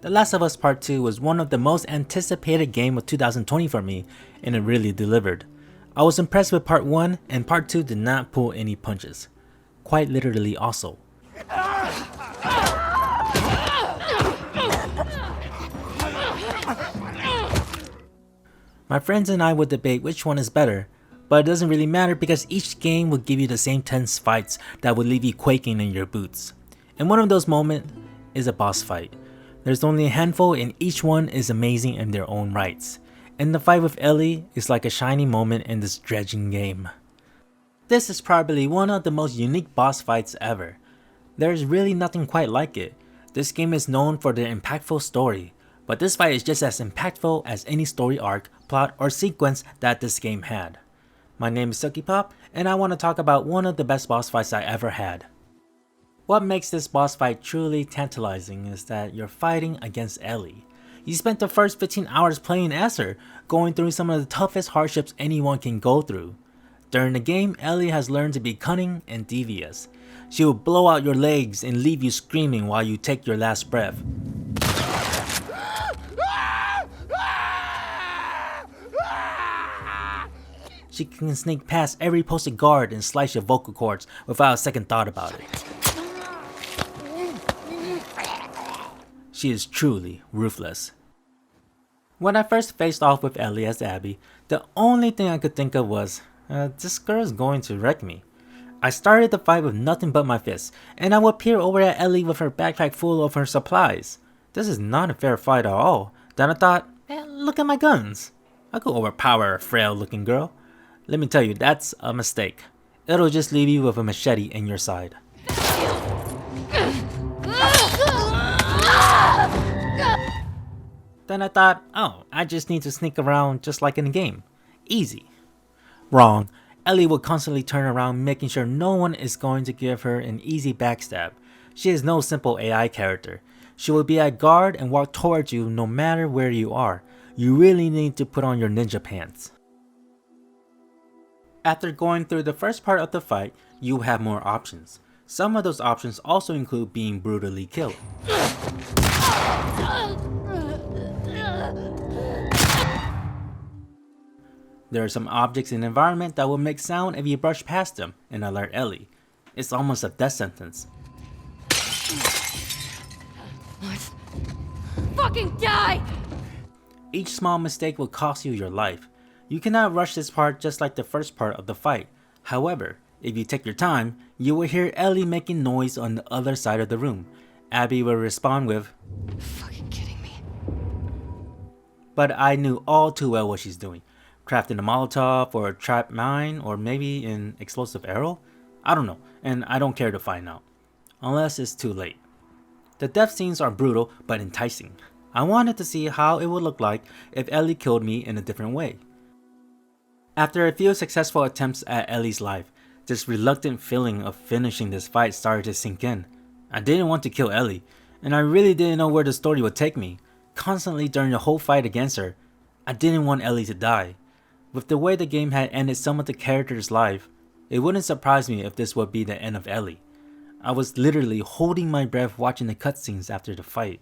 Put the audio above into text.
The Last of Us Part 2 was one of the most anticipated games of 2020 for me, and it really delivered. I was impressed with Part 1, and Part 2 did not pull any punches. Quite literally also. My friends and I would debate which one is better, but it doesn't really matter because each game will give you the same tense fights that would leave you quaking in your boots. And one of those moments is a boss fight. There's only a handful and each one is amazing in their own rights. And the fight with Ellie is like a shining moment in this dredging game. This is probably one of the most unique boss fights ever. There's really nothing quite like it. This game is known for the impactful story, but this fight is just as impactful as any story arc, plot, or sequence that this game had. My name is Suki Pop, and I want to talk about one of the best boss fights I ever had. What makes this boss fight truly tantalizing is that you're fighting against Ellie. You spent the first 15 hours playing as her, going through some of the toughest hardships anyone can go through. During the game, Ellie has learned to be cunning and devious. She will blow out your legs and leave you screaming while you take your last breath. She can sneak past every posted guard and slice your vocal cords without a second thought about it. She is truly ruthless. When I first faced off with Ellie as Abby, the only thing I could think of was, this girl is going to wreck me. I started the fight with nothing but my fists, and I would peer over at Ellie with her backpack full of her supplies. This is not a fair fight at all. Then I thought, look at my guns. I could overpower a frail looking girl. Let me tell you, that's a mistake. It'll just leave you with a machete in your side. Then I thought, I just need to sneak around just like in the game. Easy. Wrong. Ellie will constantly turn around making sure no one is going to give her an easy backstab. She is no simple AI character. She will be at guard and walk towards you no matter where you are. You really need to put on your ninja pants. After going through the first part of the fight, you have more options. Some of those options also include being brutally killed. There are some objects in the environment that will make sound if you brush past them and alert Ellie. It's almost a death sentence. Let's fucking die! Each small mistake will cost you your life. You cannot rush this part just like the first part of the fight. However, if you take your time, you will hear Ellie making noise on the other side of the room. Abby will respond with, Fucking kidding me. but I knew all too well what she's doing. Crafting a Molotov or a trap mine or maybe an explosive arrow? I don't know, and I don't care to find out. Unless it's too late. The death scenes are brutal but enticing. I wanted to see how it would look like if Ellie killed me in a different way. After a few successful attempts at Ellie's life, this reluctant feeling of finishing this fight started to sink in. I didn't want to kill Ellie, and I really didn't know where the story would take me. Constantly during the whole fight against her, I didn't want Ellie to die. With the way the game had ended some of the characters' life, it wouldn't surprise me if this would be the end of Ellie. I was literally holding my breath watching the cutscenes after the fight.